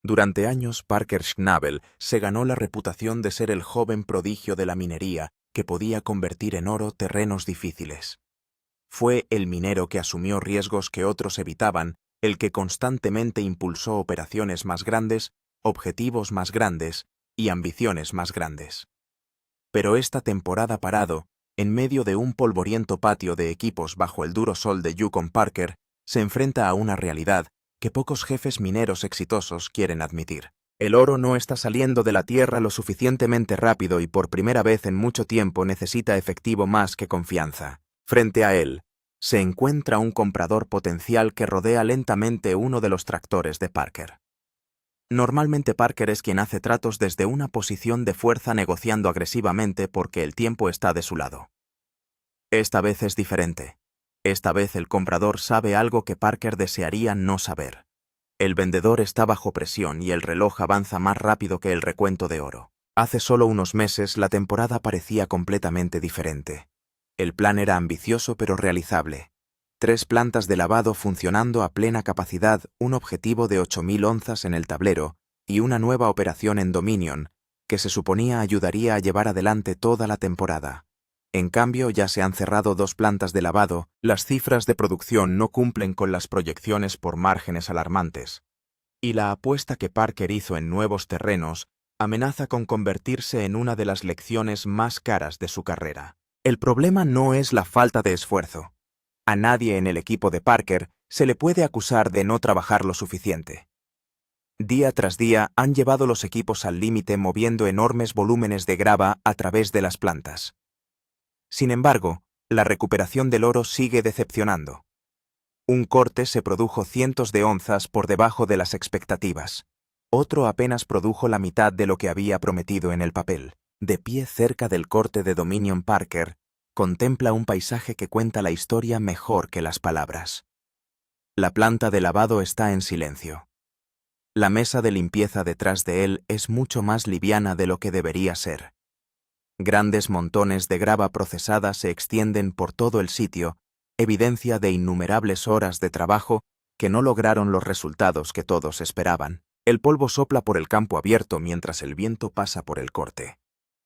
Durante años, Parker Schnabel se ganó la reputación de ser el joven prodigio de la minería que podía convertir en oro terrenos difíciles. Fue el minero que asumió riesgos que otros evitaban, el que constantemente impulsó operaciones más grandes, objetivos más grandes y ambiciones más grandes. Pero esta temporada parado, en medio de un polvoriento patio de equipos bajo el duro sol de Yukon, Parker se enfrenta a una realidad que pocos jefes mineros exitosos quieren admitir. El oro no está saliendo de la tierra lo suficientemente rápido y por primera vez en mucho tiempo necesita efectivo más que confianza. Frente a él, se encuentra un comprador potencial que rodea lentamente uno de los tractores de Parker. Normalmente Parker es quien hace tratos desde una posición de fuerza negociando agresivamente porque el tiempo está de su lado. Esta vez es diferente. Esta vez el comprador sabe algo que Parker desearía no saber. El vendedor está bajo presión y el reloj avanza más rápido que el recuento de oro. Hace solo unos meses la temporada parecía completamente diferente. El plan era ambicioso pero realizable. 3 plantas de lavado funcionando a plena capacidad, un objetivo de 8.000 onzas en el tablero y una nueva operación en Dominion, que se suponía ayudaría a llevar adelante toda la temporada. En cambio, ya se han cerrado 2 plantas de lavado, las cifras de producción no cumplen con las proyecciones por márgenes alarmantes. Y la apuesta que Parker hizo en nuevos terrenos amenaza con convertirse en una de las lecciones más caras de su carrera. El problema no es la falta de esfuerzo. A nadie en el equipo de Parker se le puede acusar de no trabajar lo suficiente. Día tras día han llevado los equipos al límite moviendo enormes volúmenes de grava a través de las plantas. Sin embargo, la recuperación del oro sigue decepcionando. Un corte se produjo cientos de onzas por debajo de las expectativas. Otro apenas produjo la mitad de lo que había prometido en el papel. De pie cerca del corte de Dominion, Parker contempla un paisaje que cuenta la historia mejor que las palabras. La planta de lavado está en silencio. La mesa de limpieza detrás de él es mucho más liviana de lo que debería ser. Grandes montones de grava procesada se extienden por todo el sitio, evidencia de innumerables horas de trabajo que no lograron los resultados que todos esperaban. El polvo sopla por el campo abierto mientras el viento pasa por el corte.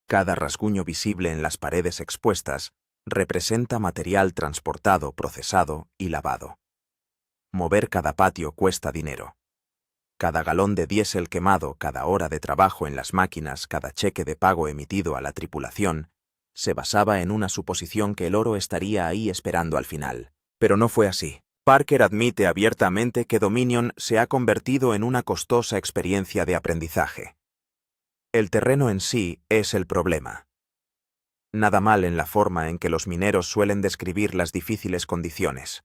Cada rasguño visible en las paredes expuestas representa material transportado, procesado y lavado. Mover cada patio cuesta dinero. Cada galón de diésel quemado, cada hora de trabajo en las máquinas, cada cheque de pago emitido a la tripulación, se basaba en una suposición que el oro estaría ahí esperando al final. Pero no fue así. Parker admite abiertamente que Dominion se ha convertido en una costosa experiencia de aprendizaje. El terreno en sí es el problema. Nada mal en la forma en que los mineros suelen describir las difíciles condiciones.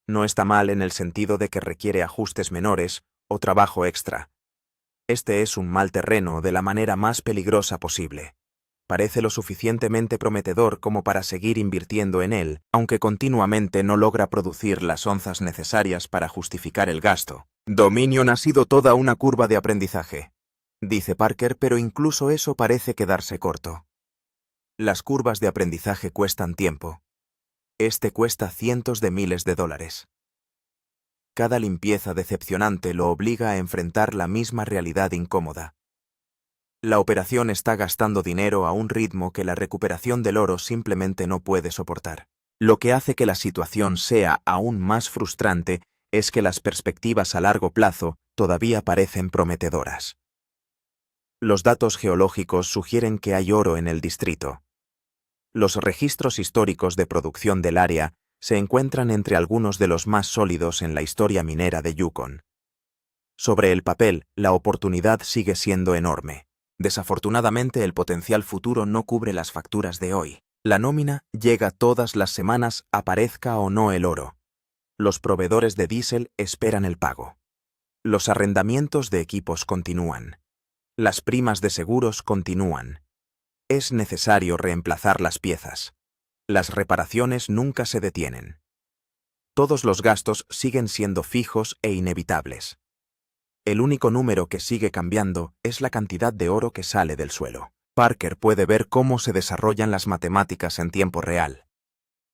No está mal en el sentido de que requiere ajustes menores o trabajo extra. Este es un mal terreno de la manera más peligrosa posible. Parece lo suficientemente prometedor como para seguir invirtiendo en él, aunque continuamente no logra producir las onzas necesarias para justificar el gasto. Dominion ha sido toda una curva de aprendizaje, dice Parker, pero incluso eso parece quedarse corto. Las curvas de aprendizaje cuestan tiempo. Este cuesta cientos de miles de dólares. Cada limpieza decepcionante lo obliga a enfrentar la misma realidad incómoda. La operación está gastando dinero a un ritmo que la recuperación del oro simplemente no puede soportar. Lo que hace que la situación sea aún más frustrante es que las perspectivas a largo plazo todavía parecen prometedoras. Los datos geológicos sugieren que hay oro en el distrito. Los registros históricos de producción del área se encuentran entre algunos de los más sólidos en la historia minera de Yukon. Sobre el papel, la oportunidad sigue siendo enorme. Desafortunadamente, el potencial futuro no cubre las facturas de hoy. La nómina llega todas las semanas, aparezca o no el oro. Los proveedores de diésel esperan el pago. Los arrendamientos de equipos continúan. Las primas de seguros continúan. Es necesario reemplazar las piezas. Las reparaciones nunca se detienen. Todos los gastos siguen siendo fijos e inevitables. El único número que sigue cambiando es la cantidad de oro que sale del suelo. Parker puede ver cómo se desarrollan las matemáticas en tiempo real.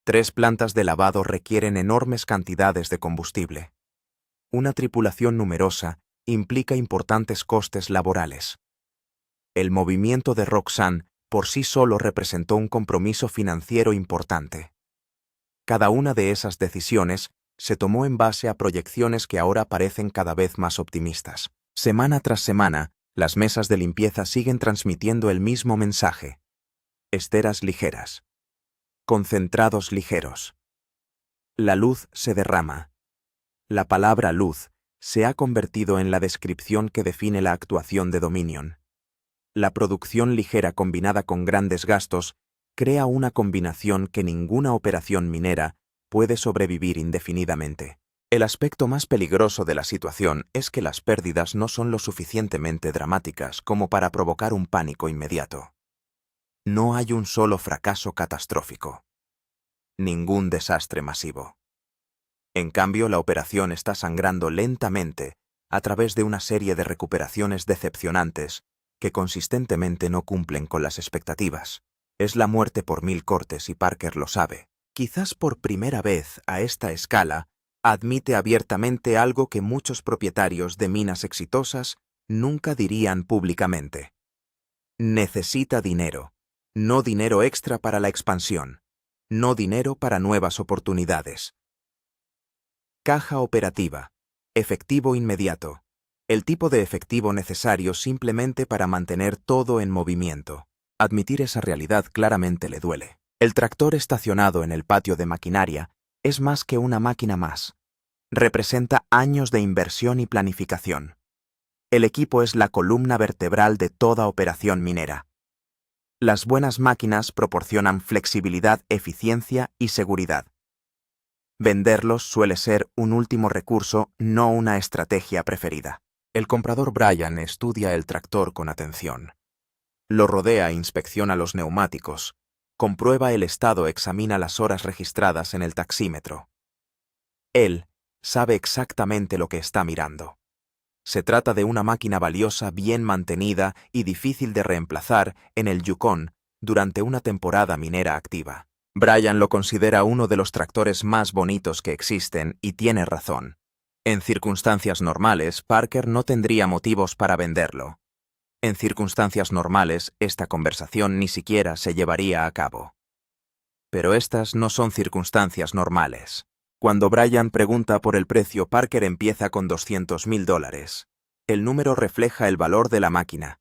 3 plantas de lavado requieren enormes cantidades de combustible. Una tripulación numerosa implica importantes costes laborales. El movimiento de Roxanne por sí solo representó un compromiso financiero importante. Cada una de esas decisiones se tomó en base a proyecciones que ahora parecen cada vez más optimistas. Semana tras semana, las mesas de limpieza siguen transmitiendo el mismo mensaje. Esteras ligeras. Concentrados ligeros. La luz se derrama. La palabra luz se ha convertido en la descripción que define la actuación de Dominion. La producción ligera combinada con grandes gastos crea una combinación que ninguna operación minera puede sobrevivir indefinidamente. El aspecto más peligroso de la situación es que las pérdidas no son lo suficientemente dramáticas como para provocar un pánico inmediato. No hay un solo fracaso catastrófico. Ningún desastre masivo. En cambio, la operación está sangrando lentamente a través de una serie de recuperaciones decepcionantes que consistentemente no cumplen con las expectativas. Es la muerte por 1000 cortes y Parker lo sabe. Quizás por primera vez a esta escala, admite abiertamente algo que muchos propietarios de minas exitosas nunca dirían públicamente. Necesita dinero, no dinero extra para la expansión, no dinero para nuevas oportunidades. Caja operativa, efectivo inmediato, el tipo de efectivo necesario simplemente para mantener todo en movimiento. Admitir esa realidad claramente le duele. El tractor estacionado en el patio de maquinaria es más que una máquina más. Representa años de inversión y planificación. El equipo es la columna vertebral de toda operación minera. Las buenas máquinas proporcionan flexibilidad, eficiencia y seguridad. Venderlos suele ser un último recurso, no una estrategia preferida. El comprador Brian estudia el tractor con atención. Lo rodea e inspecciona los neumáticos. Comprueba el estado, examina las horas registradas en el taxímetro. Él sabe exactamente lo que está mirando. Se trata de una máquina valiosa, bien mantenida y difícil de reemplazar en el Yukon durante una temporada minera activa. Brian lo considera uno de los tractores más bonitos que existen y tiene razón. En circunstancias normales, Parker no tendría motivos para venderlo. En circunstancias normales, esta conversación ni siquiera se llevaría a cabo. Pero estas no son circunstancias normales. Cuando Brian pregunta por el precio, Parker empieza con $200,000. El número refleja el valor de la máquina.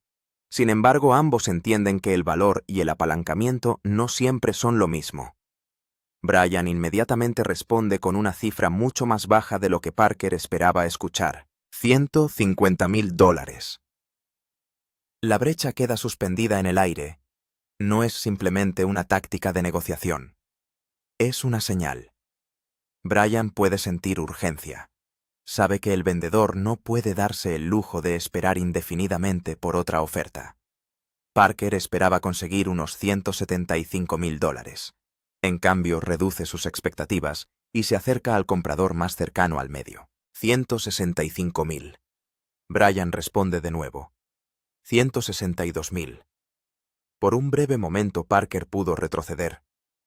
Sin embargo, ambos entienden que el valor y el apalancamiento no siempre son lo mismo. Brian inmediatamente responde con una cifra mucho más baja de lo que Parker esperaba escuchar: $150,000. La brecha queda suspendida en el aire. No es simplemente una táctica de negociación. Es una señal. Brian puede sentir urgencia. Sabe que el vendedor no puede darse el lujo de esperar indefinidamente por otra oferta. Parker esperaba conseguir unos $175,000. En cambio, reduce sus expectativas y se acerca al comprador más cercano al medio. 165,000. Brian responde de nuevo. 162,000. Por un breve momento Parker pudo retroceder.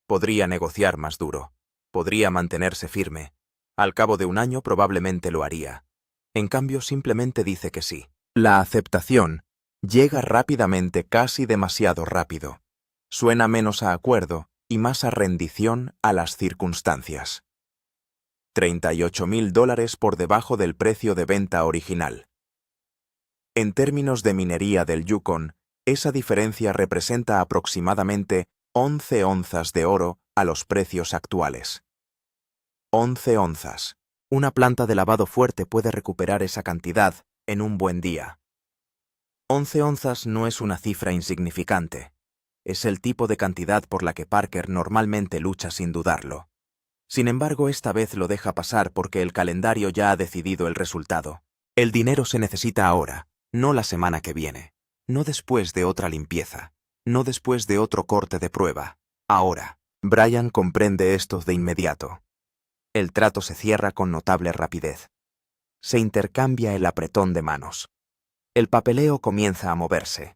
Podría negociar más duro. Podría mantenerse firme. Al cabo de un año probablemente lo haría. En cambio, simplemente dice que sí. La aceptación llega rápidamente, casi demasiado rápido. Suena menos a acuerdo y más a rendición a las circunstancias. $38,000 por debajo del precio de venta original. En términos de minería del Yukon, esa diferencia representa aproximadamente 11 onzas de oro a los precios actuales. 11 onzas. Una planta de lavado fuerte puede recuperar esa cantidad en un buen día. 11 onzas no es una cifra insignificante. Es el tipo de cantidad por la que Parker normalmente lucha sin dudarlo. Sin embargo, esta vez lo deja pasar porque el calendario ya ha decidido el resultado. El dinero se necesita ahora, no la semana que viene, no después de otra limpieza, no después de otro corte de prueba. Ahora. Brian comprende esto de inmediato. El trato se cierra con notable rapidez. Se intercambia el apretón de manos. El papeleo comienza a moverse.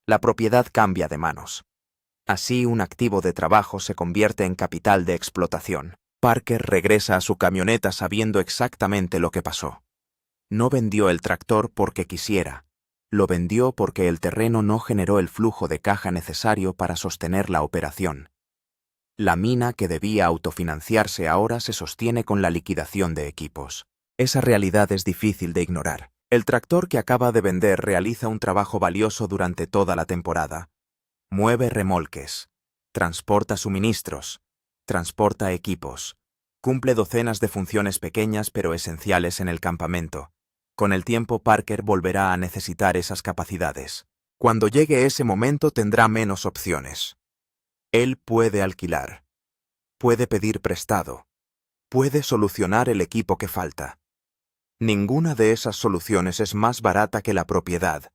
La propiedad cambia de manos. Así, un activo de trabajo se convierte en capital de explotación. Parker regresa a su camioneta sabiendo exactamente lo que pasó. No vendió el tractor porque quisiera. Lo vendió porque el terreno no generó el flujo de caja necesario para sostener la operación. La mina que debía autofinanciarse ahora se sostiene con la liquidación de equipos. Esa realidad es difícil de ignorar. El tractor que acaba de vender realiza un trabajo valioso durante toda la temporada. Mueve remolques, transporta suministros, transporta equipos, cumple docenas de funciones pequeñas pero esenciales en el campamento. Con el tiempo Parker volverá a necesitar esas capacidades. Cuando llegue ese momento tendrá menos opciones. Él puede alquilar, puede pedir prestado, puede solucionar el equipo que falta. Ninguna de esas soluciones es más barata que la propiedad.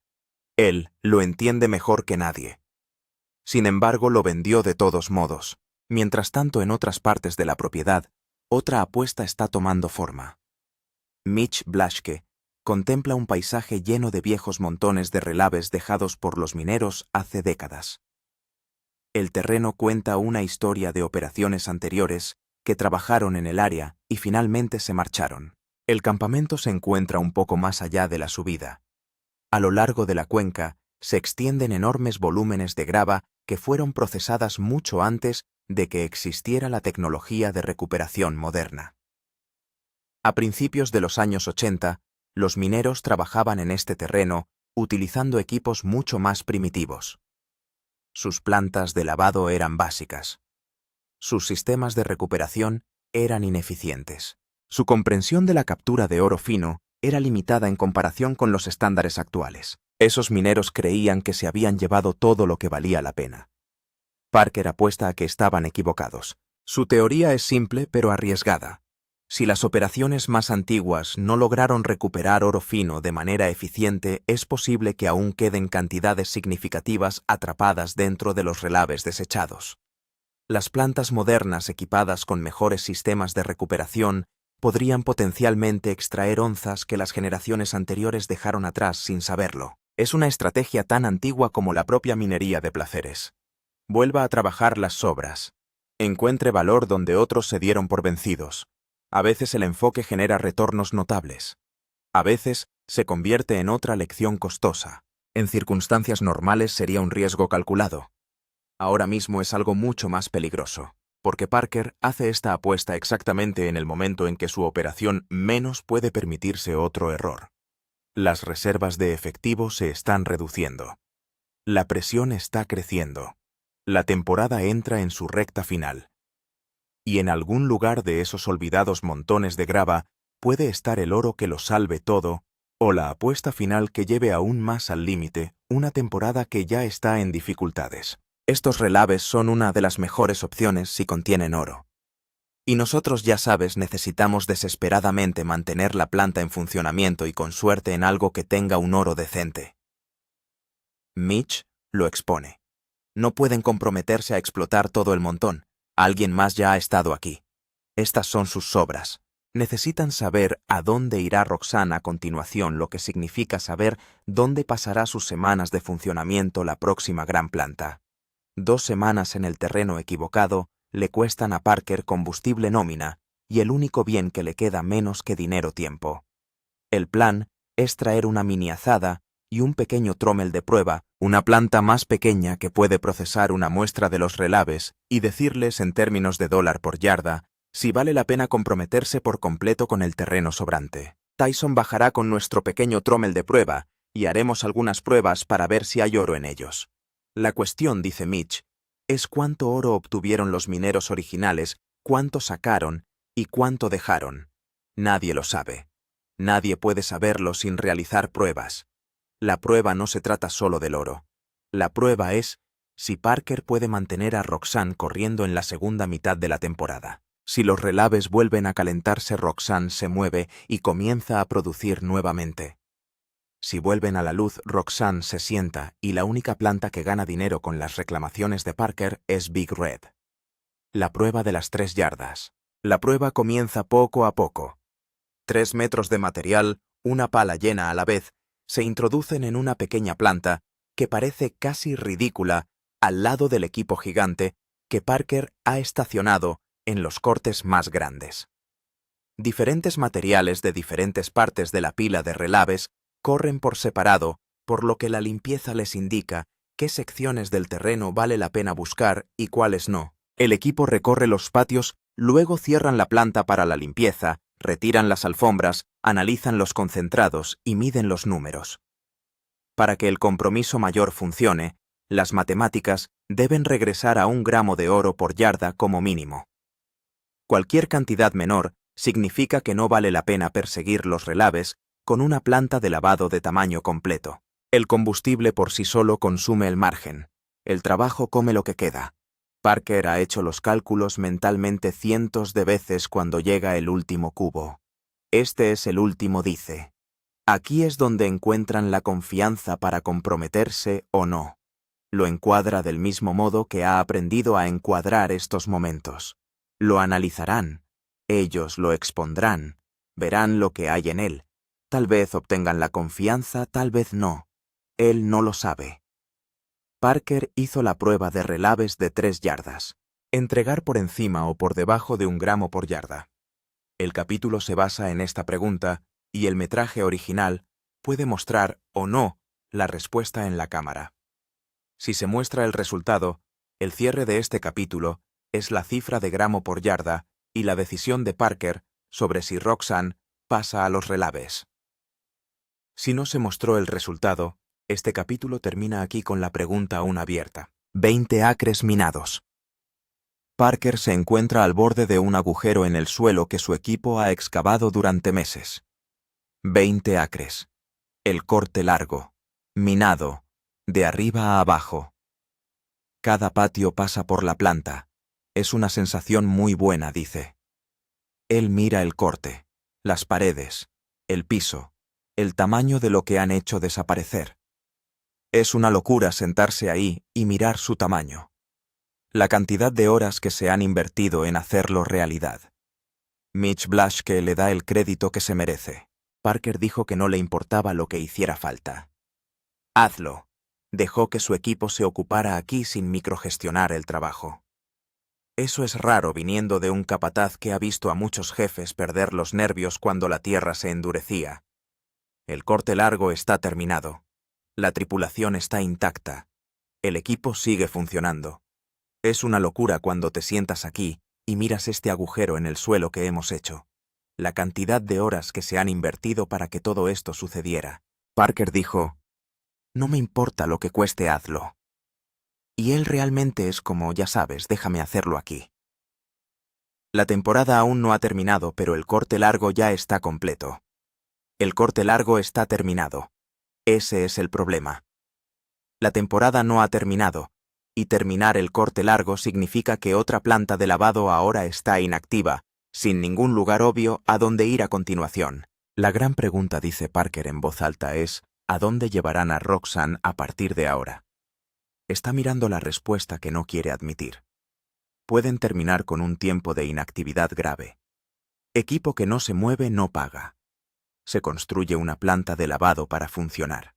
Él lo entiende mejor que nadie. Sin embargo, lo vendió de todos modos. Mientras tanto, en otras partes de la propiedad, otra apuesta está tomando forma. Mitch Blaschke contempla un paisaje lleno de viejos montones de relaves dejados por los mineros hace décadas. El terreno cuenta una historia de operaciones anteriores que trabajaron en el área y finalmente se marcharon. El campamento se encuentra un poco más allá de la subida. A lo largo de la cuenca se extienden enormes volúmenes de grava que fueron procesadas mucho antes de que existiera la tecnología de recuperación moderna. A principios de los años 80, los mineros trabajaban en este terreno utilizando equipos mucho más primitivos. Sus plantas de lavado eran básicas. Sus sistemas de recuperación eran ineficientes. Su comprensión de la captura de oro fino era limitada en comparación con los estándares actuales. Esos mineros creían que se habían llevado todo lo que valía la pena. Parker apuesta a que estaban equivocados. Su teoría es simple pero arriesgada. Si las operaciones más antiguas no lograron recuperar oro fino de manera eficiente, es posible que aún queden cantidades significativas atrapadas dentro de los relaves desechados. Las plantas modernas equipadas con mejores sistemas de recuperación podrían potencialmente extraer onzas que las generaciones anteriores dejaron atrás sin saberlo. Es una estrategia tan antigua como la propia minería de placeres. Vuelva a trabajar las sobras. Encuentre valor donde otros se dieron por vencidos. A veces el enfoque genera retornos notables. A veces se convierte en otra lección costosa. En circunstancias normales sería un riesgo calculado. Ahora mismo es algo mucho más peligroso, porque Parker hace esta apuesta exactamente en el momento en que su operación menos puede permitirse otro error. Las reservas de efectivo se están reduciendo. La presión está creciendo. La temporada entra en su recta final. Y en algún lugar de esos olvidados montones de grava puede estar el oro que lo salve todo, o la apuesta final que lleve aún más al límite una temporada que ya está en dificultades. Estos relaves son una de las mejores opciones si contienen oro. Y nosotros, ya sabes, necesitamos desesperadamente mantener la planta en funcionamiento y con suerte en algo que tenga un oro decente. Mitch lo expone. No pueden comprometerse a explotar todo el montón. Alguien más ya ha estado aquí. Estas son sus sobras. Necesitan saber a dónde irá Roxanne a continuación, lo que significa saber dónde pasará sus semanas de funcionamiento la próxima gran planta. 2 semanas en el terreno equivocado le cuestan a Parker combustible nómina y el único bien que le queda menos que dinero-tiempo. El plan es traer una mini azada y un pequeño trommel de prueba, una planta más pequeña que puede procesar una muestra de los relaves y decirles en términos de dólar por yarda si vale la pena comprometerse por completo con el terreno sobrante. Tyson bajará con nuestro pequeño trommel de prueba y haremos algunas pruebas para ver si hay oro en ellos. La cuestión, dice Mitch, es cuánto oro obtuvieron los mineros originales, cuánto sacaron y cuánto dejaron. Nadie lo sabe. Nadie puede saberlo sin realizar pruebas. La prueba no se trata solo del oro. La prueba es si Parker puede mantener a Roxanne corriendo en la segunda mitad de la temporada. Si los relaves vuelven a calentarse, Roxanne se mueve y comienza a producir nuevamente. Si vuelven a la luz, Roxanne se sienta y la única planta que gana dinero con las reclamaciones de Parker es Big Red. La prueba de las 3 yardas. La prueba comienza poco a poco. 3 metros de material, una pala llena a la vez, se introducen en una pequeña planta que parece casi ridícula al lado del equipo gigante que Parker ha estacionado en los cortes más grandes. Diferentes materiales de diferentes partes de la pila de relaves corren por separado, por lo que la limpieza les indica qué secciones del terreno vale la pena buscar y cuáles no. El equipo recorre los patios, luego cierran la planta para la limpieza, retiran las alfombras, analizan los concentrados y miden los números. Para que el compromiso mayor funcione, las matemáticas deben regresar a 1 gramo de oro por yarda como mínimo. Cualquier cantidad menor significa que no vale la pena perseguir los relaves con una planta de lavado de tamaño completo. El combustible por sí solo consume el margen. El trabajo come lo que queda. Parker ha hecho los cálculos mentalmente cientos de veces cuando llega el último cubo. Este es el último, dice. Aquí es donde encuentran la confianza para comprometerse o no. Lo encuadra del mismo modo que ha aprendido a encuadrar estos momentos. Lo analizarán. Ellos lo expondrán. Verán lo que hay en él. Tal vez obtengan la confianza, tal vez no. Él no lo sabe. Parker hizo la prueba de relaves de 3 yardas. Entregar por encima o por debajo de 1 gramo por yarda. El capítulo se basa en esta pregunta y el metraje original puede mostrar o no la respuesta en la cámara. Si se muestra el resultado, el cierre de este capítulo es la cifra de gramo por yarda y la decisión de Parker sobre si Roxanne pasa a los relaves. Si no se mostró el resultado, este capítulo termina aquí con la pregunta aún abierta. 20 acres minados. Parker se encuentra al borde de un agujero en el suelo que su equipo ha excavado durante meses. 20 acres. El corte largo. Minado. De arriba a abajo. Cada patio pasa por la planta. Es una sensación muy buena, dice. Él mira el corte, las paredes, el piso, el tamaño de lo que han hecho desaparecer. Es una locura sentarse ahí y mirar su tamaño. La cantidad de horas que se han invertido en hacerlo realidad. Mitch Blaschke le da el crédito que se merece. Parker dijo que no le importaba lo que hiciera falta. Hazlo. Dejó que su equipo se ocupara aquí sin microgestionar el trabajo. Eso es raro viniendo de un capataz que ha visto a muchos jefes perder los nervios cuando la tierra se endurecía. El corte largo está terminado. La tripulación está intacta. El equipo sigue funcionando. Es una locura cuando te sientas aquí y miras este agujero en el suelo que hemos hecho. La cantidad de horas que se han invertido para que todo esto sucediera. Parker dijo, «No me importa lo que cueste, hazlo». Y él realmente es como, ya sabes, déjame hacerlo aquí. La temporada aún no ha terminado, pero el corte largo ya está completo. El corte largo está terminado. Ese es el problema. La temporada no ha terminado, y terminar el corte largo significa que otra planta de lavado ahora está inactiva, sin ningún lugar obvio a dónde ir a continuación. La gran pregunta, dice Parker en voz alta, es ¿a dónde llevarán a Roxanne a partir de ahora? Está mirando la respuesta que no quiere admitir. Pueden terminar con un tiempo de inactividad grave. Equipo que no se mueve no paga. Se construye una planta de lavado para funcionar.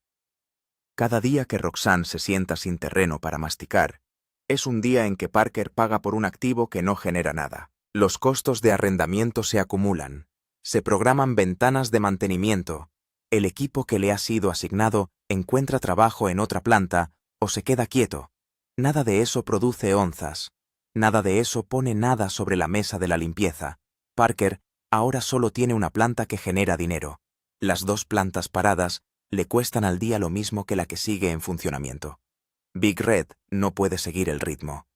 Cada día que Roxanne se sienta sin terreno para masticar, es un día en que Parker paga por un activo que no genera nada. Los costos de arrendamiento se acumulan. Se programan ventanas de mantenimiento. El equipo que le ha sido asignado encuentra trabajo en otra planta o se queda quieto. Nada de eso produce onzas. Nada de eso pone nada sobre la mesa de la limpieza. Parker ahora solo tiene una planta que genera dinero. Las 2 plantas paradas le cuestan al día lo mismo que la que sigue en funcionamiento. Big Red no puede seguir el ritmo.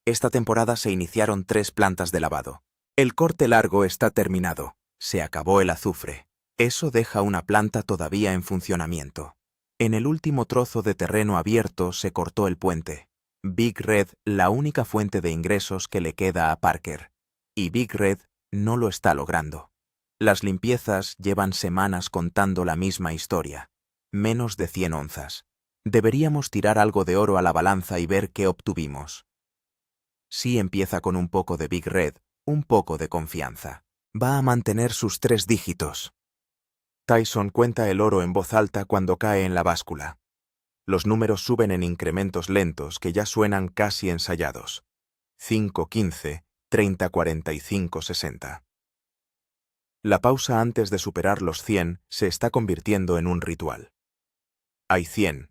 Esta temporada se iniciaron 3 plantas de lavado. El corte largo está terminado. Se acabó el azufre. Eso deja una planta todavía en funcionamiento. En el último trozo de terreno abierto se cortó el puente. Big Red, la única fuente de ingresos que le queda a Parker. Y Big Red no lo está logrando. Las limpiezas llevan semanas contando la misma historia. Menos de 100 onzas. Deberíamos tirar algo de oro a la balanza y ver qué obtuvimos. Sí empieza con un poco de Big Red, un poco de confianza. Va a mantener sus 3 dígitos. Tyson cuenta el oro en voz alta cuando cae en la báscula. Los números suben en incrementos lentos que ya suenan casi ensayados. 5-15, 30-45-60. La pausa antes de superar los 100 se está convirtiendo en un ritual. Hay 100,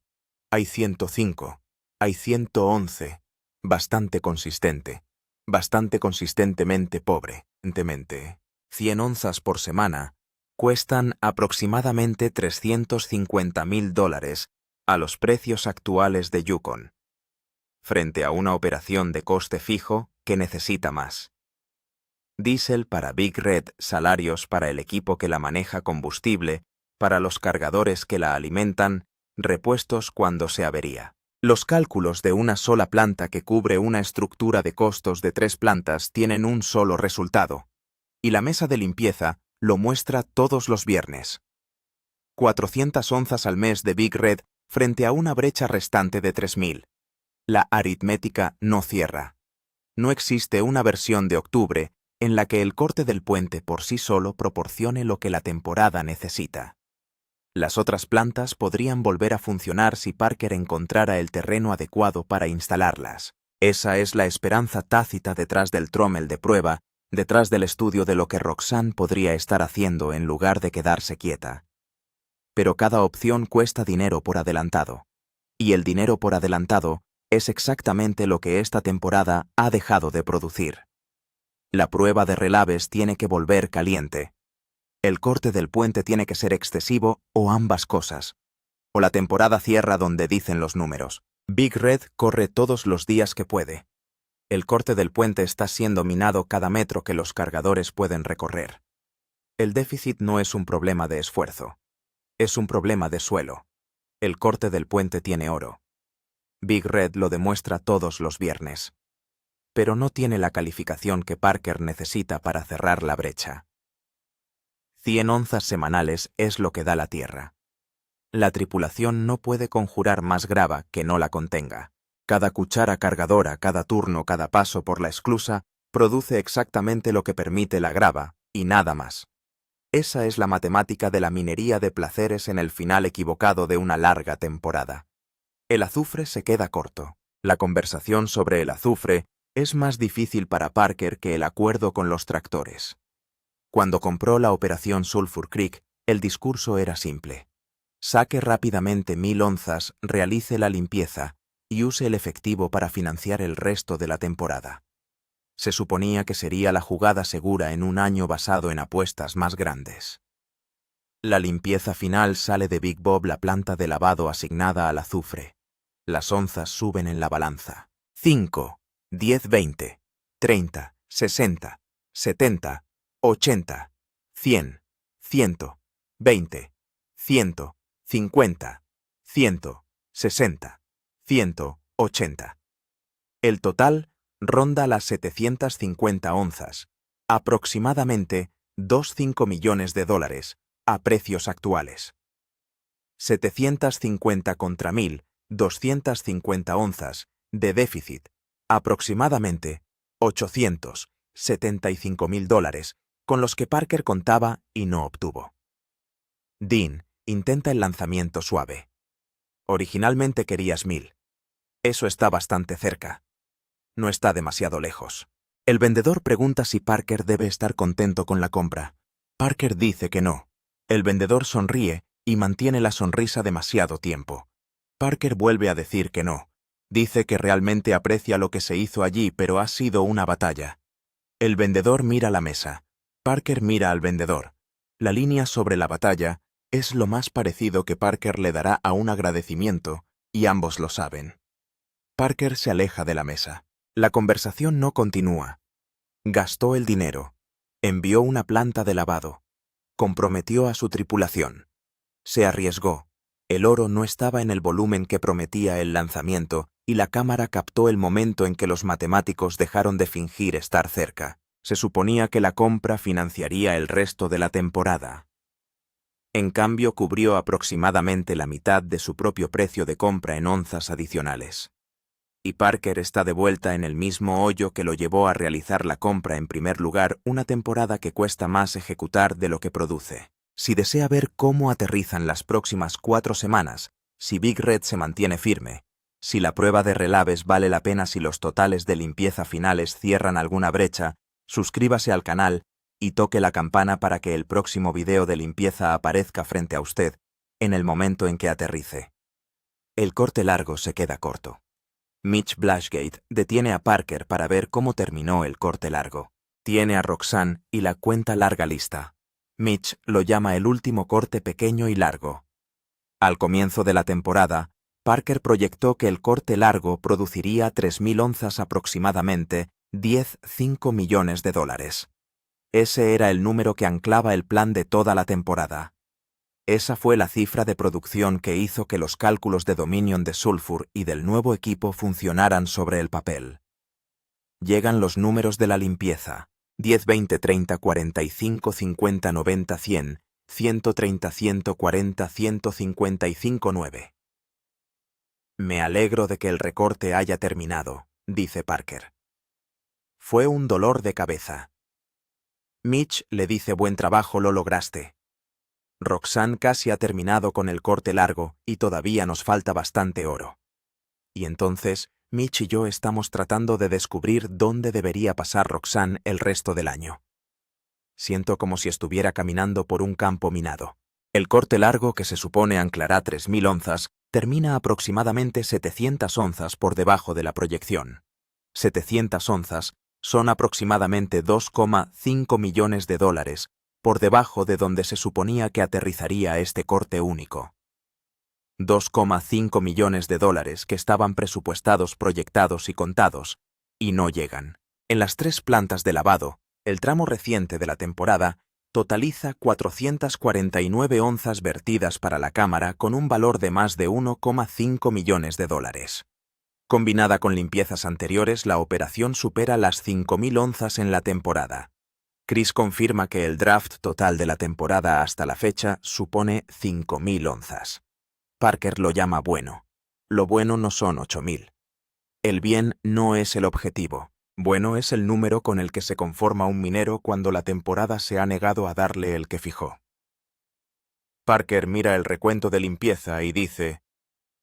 hay 105, hay 111. Bastante consistente, bastante consistentemente pobre. 100 onzas por semana cuestan aproximadamente $350,000 a los precios actuales de Yukon, frente a una operación de coste fijo que necesita más. Diésel para Big Red, salarios para el equipo que la maneja, combustible para los cargadores que la alimentan, repuestos cuando se avería. Los cálculos de una sola planta que cubre una estructura de costos de 3 plantas tienen un solo resultado, y la mesa de limpieza lo muestra todos los viernes. 400 onzas al mes de Big Red frente a una brecha restante de 3.000. La aritmética no cierra. No existe una versión de octubre en la que el corte del puente por sí solo proporcione lo que la temporada necesita. Las otras plantas podrían volver a funcionar si Parker encontrara el terreno adecuado para instalarlas. Esa es la esperanza tácita detrás del trommel de prueba, detrás del estudio de lo que Roxanne podría estar haciendo en lugar de quedarse quieta. Pero cada opción cuesta dinero por adelantado. Y el dinero por adelantado es exactamente lo que esta temporada ha dejado de producir. La prueba de relaves tiene que volver caliente. El corte del puente tiene que ser excesivo o ambas cosas. O la temporada cierra donde dicen los números. Big Red corre todos los días que puede. El corte del puente está siendo minado cada metro que los cargadores pueden recorrer. El déficit no es un problema de esfuerzo. Es un problema de suelo. El corte del puente tiene oro. Big Red lo demuestra todos los viernes. Pero no tiene la calificación que Parker necesita para cerrar la brecha. 100 onzas semanales es lo que da la tierra. La tripulación no puede conjurar más grava que no la contenga. Cada cuchara cargadora, cada turno, cada paso por la esclusa, produce exactamente lo que permite la grava, y nada más. Esa es la matemática de la minería de placeres en el final equivocado de una larga temporada. El azufre se queda corto. La conversación sobre el azufre es más difícil para Parker que el acuerdo con los tractores. Cuando compró la operación Sulphur Creek, el discurso era simple. Saque rápidamente 1.000 onzas, realice la limpieza y use el efectivo para financiar el resto de la temporada. Se suponía que sería la jugada segura en un año basado en apuestas más grandes. La limpieza final sale de Big Bob, la planta de lavado asignada al azufre. Las onzas suben en la balanza. 5, 10, 20, 30, 60, 70, 80, 100, 120, 150, 160, 180. El total ronda las 750 onzas, aproximadamente $2,5 millones a precios actuales. 750 contra 1.000, 250 onzas de déficit, aproximadamente $875,000, con los que Parker contaba y no obtuvo. Dean intenta el lanzamiento suave. Originalmente querías 1.000. Eso está bastante cerca. No está demasiado lejos. El vendedor pregunta si Parker debe estar contento con la compra. Parker dice que no. El vendedor sonríe y mantiene la sonrisa demasiado tiempo. Parker vuelve a decir que no. Dice que realmente aprecia lo que se hizo allí, pero ha sido una batalla. El vendedor mira la mesa. Parker mira al vendedor. La línea sobre la batalla es lo más parecido que Parker le dará a un agradecimiento, y ambos lo saben. Parker se aleja de la mesa. La conversación no continúa. Gastó el dinero. Envió una planta de lavado. Comprometió a su tripulación. Se arriesgó. El oro no estaba en el volumen que prometía el lanzamiento, y la cámara captó el momento en que los matemáticos dejaron de fingir estar cerca. Se suponía que la compra financiaría el resto de la temporada. En cambio, cubrió aproximadamente la mitad de su propio precio de compra en onzas adicionales. Y Parker está de vuelta en el mismo hoyo que lo llevó a realizar la compra en primer lugar, una temporada que cuesta más ejecutar de lo que produce. Si desea ver cómo aterrizan las próximas 4 semanas, si Big Red se mantiene firme, si la prueba de relaves vale la pena, si los totales de limpieza finales cierran alguna brecha, suscríbase al canal y toque la campana para que el próximo video de limpieza aparezca frente a usted en el momento en que aterrice. El corte largo se queda corto. Mitch Bladgate detiene a Parker para ver cómo terminó el corte largo. Tiene a Roxanne y la cuenta larga lista. Mitch lo llama el último corte pequeño y largo. Al comienzo de la temporada, Parker proyectó que el corte largo produciría 3.000 onzas aproximadamente, 10,5 millones de dólares. Ese era el número que anclaba el plan de toda la temporada. Esa fue la cifra de producción que hizo que los cálculos de Dominion de Sulphur y del nuevo equipo funcionaran sobre el papel. Llegan los números de la limpieza: 10, 20, 30, 45, 50, 90, 100, 130, 140, 155, 9. Me alegro de que el recorte haya terminado, dice Parker. Fue un dolor de cabeza. Mitch le dice: buen trabajo, lo lograste. Roxanne casi ha terminado con el corte largo y todavía nos falta bastante oro. Y entonces, Mitch y yo estamos tratando de descubrir dónde debería pasar Roxanne el resto del año. Siento como si estuviera caminando por un campo minado. El corte largo, que se supone anclará 3.000 onzas, termina aproximadamente 700 onzas por debajo de la proyección. 700 onzas son aproximadamente 2,5 millones de dólares, por debajo de donde se suponía que aterrizaría este corte único. 2,5 millones de dólares que estaban presupuestados, proyectados y contados, y no llegan. En las 3 plantas de lavado, el tramo reciente de la temporada totaliza 449 onzas vertidas para la cámara con un valor de más de 1,5 millones de dólares. Combinada con limpiezas anteriores, la operación supera las 5.000 onzas en la temporada. Chris confirma que el draft total de la temporada hasta la fecha supone 5.000 onzas. Parker lo llama bueno. Lo bueno no son 8.000. El bien no es el objetivo. Bueno es el número con el que se conforma un minero cuando la temporada se ha negado a darle el que fijó. Parker mira el recuento de limpieza y dice: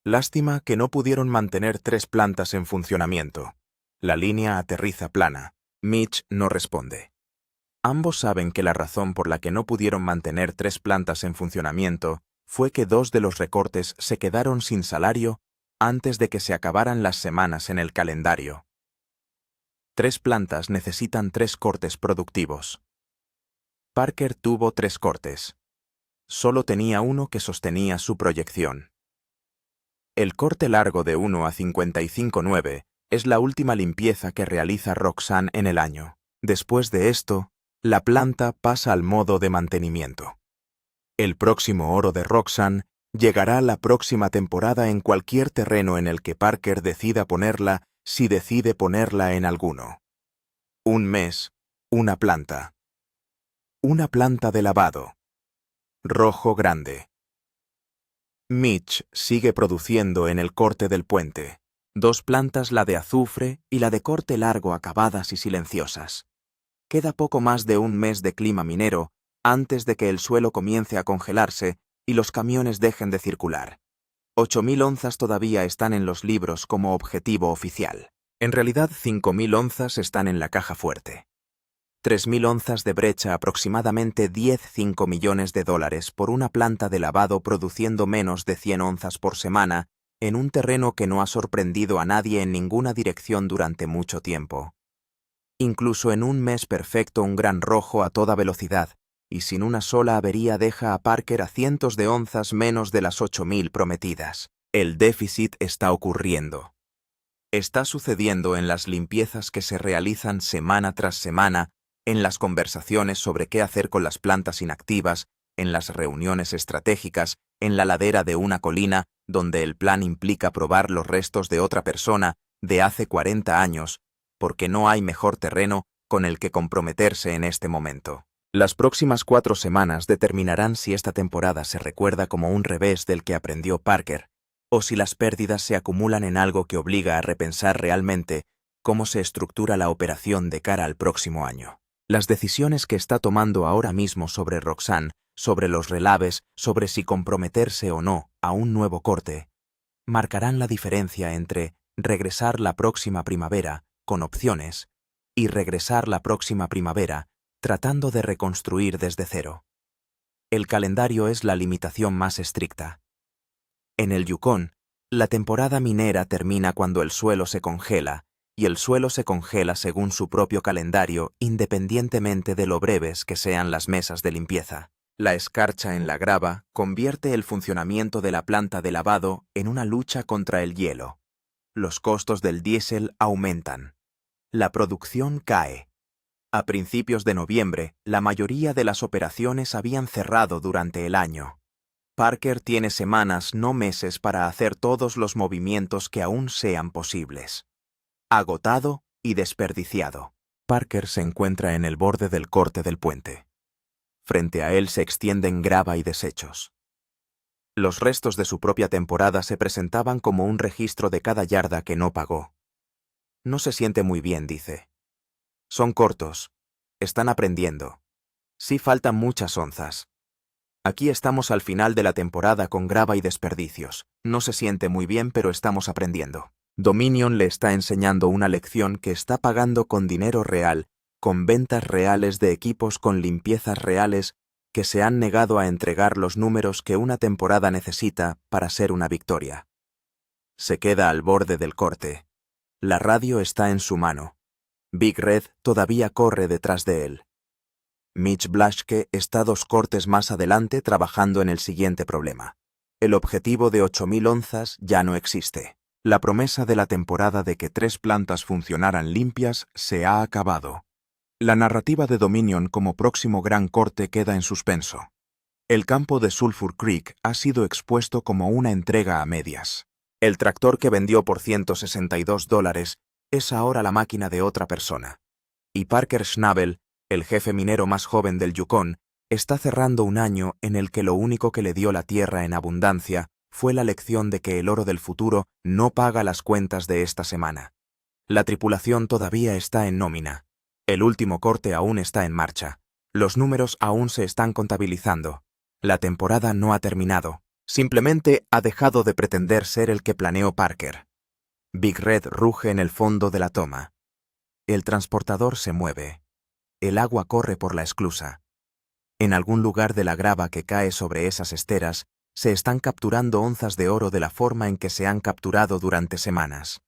lástima que no pudieron mantener 3 plantas en funcionamiento. La línea aterriza plana. Mitch no responde. Ambos saben que la razón por la que no pudieron mantener 3 plantas en funcionamiento fue que 2 de los recortes se quedaron sin salario antes de que se acabaran las semanas en el calendario. 3 plantas necesitan 3 cortes productivos. Parker tuvo 3 cortes. Solo tenía uno que sostenía su proyección. El corte largo de 1 a 55,9 es la última limpieza que realiza Roxanne en el año. Después de esto, la planta pasa al modo de mantenimiento. El próximo oro de Roxanne llegará la próxima temporada en cualquier terreno en el que Parker decida ponerla, si decide ponerla en alguno. Un mes, una planta. Una planta de lavado. Rojo grande. Mitch sigue produciendo en el corte del puente. 2 plantas, la de azufre y la de corte largo, acabadas y silenciosas. Queda poco más de un mes de clima minero antes de que el suelo comience a congelarse y los camiones dejen de circular. 8.000 onzas todavía están en los libros como objetivo oficial. En realidad, 5.000 onzas están en la caja fuerte. 3.000 onzas de brecha, aproximadamente 10,5 millones de dólares por una planta de lavado produciendo menos de 100 onzas por semana en un terreno que no ha sorprendido a nadie en ninguna dirección durante mucho tiempo. Incluso en un mes perfecto, un gran rojo a toda velocidad y sin una sola avería deja a Parker a cientos de onzas menos de las 8.000 prometidas. El déficit está ocurriendo. Está sucediendo en las limpiezas que se realizan semana tras semana, en las conversaciones sobre qué hacer con las plantas inactivas, en las reuniones estratégicas, en la ladera de una colina, donde el plan implica probar los restos de otra persona de hace 40 años, porque no hay mejor terreno con el que comprometerse en este momento. Las próximas 4 semanas determinarán si esta temporada se recuerda como un revés del que aprendió Parker, o si las pérdidas se acumulan en algo que obliga a repensar realmente cómo se estructura la operación de cara al próximo año. Las decisiones que está tomando ahora mismo sobre Roxanne, sobre los relaves, sobre si comprometerse o no a un nuevo corte, marcarán la diferencia entre regresar la próxima primavera con opciones y regresar la próxima primavera tratando de reconstruir desde cero. El calendario es la limitación más estricta. En el Yukón, la temporada minera termina cuando el suelo se congela, y el suelo se congela según su propio calendario, independientemente de lo breves que sean las mesas de limpieza. La escarcha en la grava convierte el funcionamiento de la planta de lavado en una lucha contra el hielo. Los costos del diésel aumentan. La producción cae. A principios de noviembre, la mayoría de las operaciones habían cerrado durante el año. Parker tiene semanas, no meses, para hacer todos los movimientos que aún sean posibles. Agotado y desperdiciado. Parker se encuentra en el borde del corte del puente. Frente a él se extienden grava y desechos. Los restos de su propia temporada se presentaban como un registro de cada yarda que no pagó. No se siente muy bien, dice. Son cortos. Están aprendiendo. Sí faltan muchas onzas. Aquí estamos al final de la temporada con grava y desperdicios. No se siente muy bien, pero estamos aprendiendo. Dominion le está enseñando una lección que está pagando con dinero real, con ventas reales de equipos con limpiezas reales que se han negado a entregar los números que una temporada necesita para ser una victoria. Se queda al borde del corte. La radio está en su mano. Big Red todavía corre detrás de él. Mitch Blaschke está 2 cortes más adelante trabajando en el siguiente problema. El objetivo de 8.000 onzas ya no existe. La promesa de la temporada de que 3 plantas funcionaran limpias se ha acabado. La narrativa de Dominion como próximo gran corte queda en suspenso. El campo de Sulphur Creek ha sido expuesto como una entrega a medias. El tractor que vendió por $162 es ahora la máquina de otra persona. Y Parker Schnabel, el jefe minero más joven del Yukón, está cerrando un año en el que lo único que le dio la tierra en abundancia fue la lección de que el oro del futuro no paga las cuentas de esta semana. La tripulación todavía está en nómina. El último corte aún está en marcha. Los números aún se están contabilizando. La temporada no ha terminado. Simplemente ha dejado de pretender ser el que planeó Parker. Big Red ruge en el fondo de la toma. El transportador se mueve. El agua corre por la esclusa. En algún lugar de la grava que cae sobre esas esteras, se están capturando onzas de oro de la forma en que se han capturado durante semanas.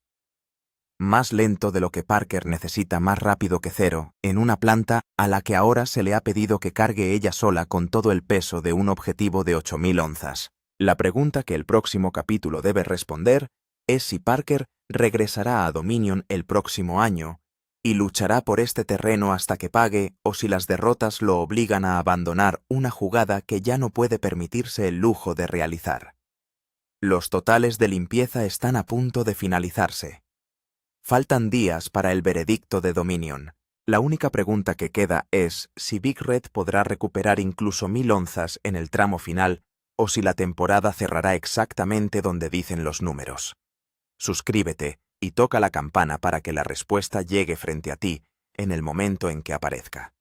Más lento de lo que Parker necesita, más rápido que Cero, en una planta a la que ahora se le ha pedido que cargue ella sola con todo el peso de un objetivo de 8.000 onzas. La pregunta que el próximo capítulo debe responder es si Parker regresará a Dominion el próximo año y luchará por este terreno hasta que pague, o si las derrotas lo obligan a abandonar una jugada que ya no puede permitirse el lujo de realizar. Los totales de limpieza están a punto de finalizarse. Faltan días para el veredicto de Dominion. La única pregunta que queda es si Big Red podrá recuperar incluso 1.000 onzas en el tramo final o si la temporada cerrará exactamente donde dicen los números. Suscríbete y toca la campana para que la respuesta llegue frente a ti en el momento en que aparezca.